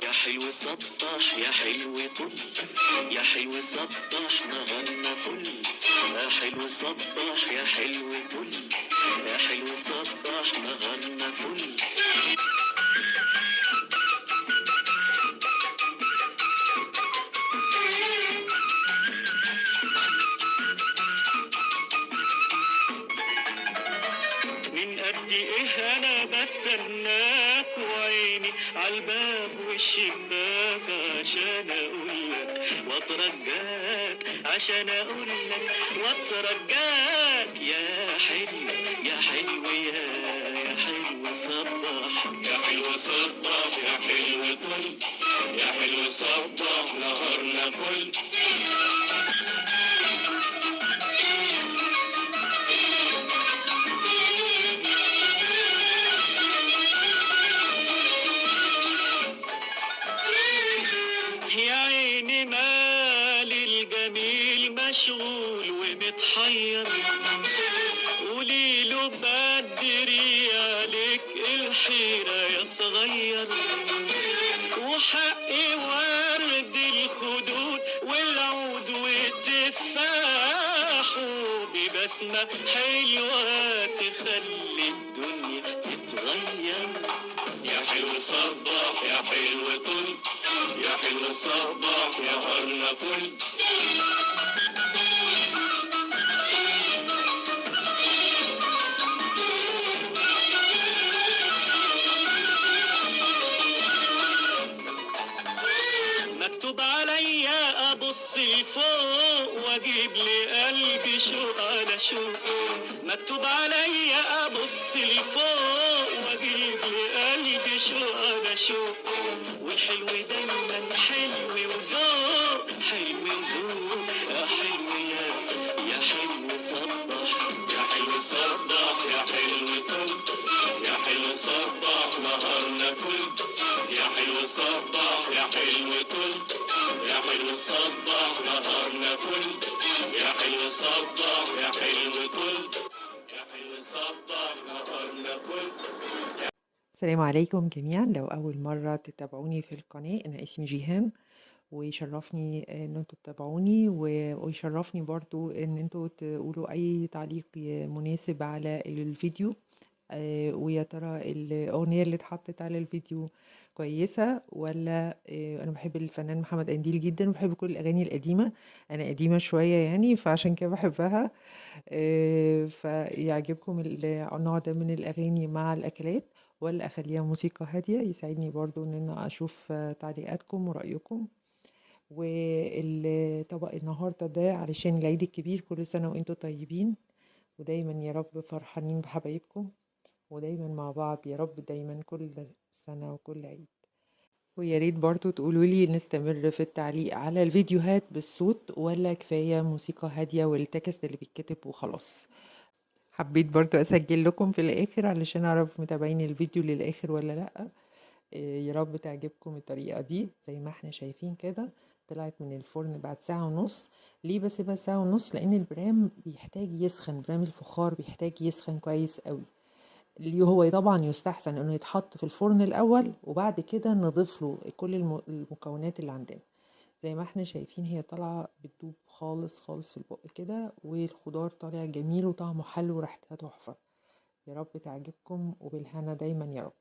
يا حلو سطح يا حلو طل، يا حلو سطح نهارنا فل. يا حلو سطح يا حلو طل، يا حلو سطح نهارنا فل. من قد ايه انا بستناك وعيني عالباب والشباك عشان اقولك واترجاك، عشان اقولك واترجاك. يا حلو يا حلو يا حلو صباح، يا حلو صباح يا حلو طل، يا حلو صباح نهارنا فل. يا عيني مال الجميل مشغول ومتحير، قوليله بدري عليك الحيرة يا صغير. وحقي ورد الخدود والعود والتفاح، ببسمة حلوة تخلي الدنيا تتغير. يا حلو صباح يا حلو طل، يا حلو صباح يا هرنا فل. مكتوب عليا ابص لفوق واجيب لقلبي شوق على شوق. مكتوب عليا ابص لفوق واجيب لقلبي شوق على شوق. والحلو دايما حلو وذوق، حلو وذوق. يا حلو يا حلو صبح، يا حلو صبح يا حلو طل، يا حلو صبح نهارنا فل. يا حلو صبح يا حلو طل، يا حلو صبح نهارنا فل. يا حلو صبح يا حلو طل، يا حلو صبح نهارنا فل. السلام عليكم جميعا. لو أول مرة تتابعوني في القناة، أنا اسمي جيهان، ويشرفني إن انتوا تتابعوني ويشرفني برضو إن انتوا تقولوا أي تعليق مناسب على الفيديو. ويا ترى الأغنية اللي اتحطت على الفيديو كويسة ولا. أنا بحب الفنان محمد قنديل جدا وبحب كل الأغاني القديمة. أنا قديمة شوية يعني فعشان كده بحبها. فيعجبكم النوع ده من الأغاني مع الأكلات، ولا أخليها موسيقى هادية؟ يسعدني برضو إن أنا أشوف تعليقاتكم ورأيكم. والطبق النهاردة ده علشان العيد الكبير، كل سنة وانتوا طيبين، ودايما يا رب فرحانين بحبايبكم، ودايما مع بعض يا رب، دايما كل سنة وكل عيد. ويا ريت برضو تقولولي نستمر في التعليق على الفيديوهات بالصوت، ولا كفاية موسيقى هادية والتكست اللي بيتكتب وخلاص. حبيت برضو أسجل لكم في الآخر علشان أعرف متابعين الفيديو للآخر ولا لأ. يا رب تعجبكم الطريقة دي. زي ما احنا شايفين كده، طلعت من الفرن بعد ساعة ونص. ليه بسيبها ساعة ونص؟ لأن البرام بيحتاج يسخن، برام الفخار بيحتاج يسخن كويس قوي. اللي هو طبعا يستحسن انه يتحط في الفرن الاول، وبعد كده نضيف له كل المكونات اللي عندنا. زي ما احنا شايفين هي طالعه بتدوب خالص خالص في البق كده، والخضار طالع جميل وطعمه حلو وريحتها تحفه. يا رب تعجبكم وبالهنا دايما يا رب.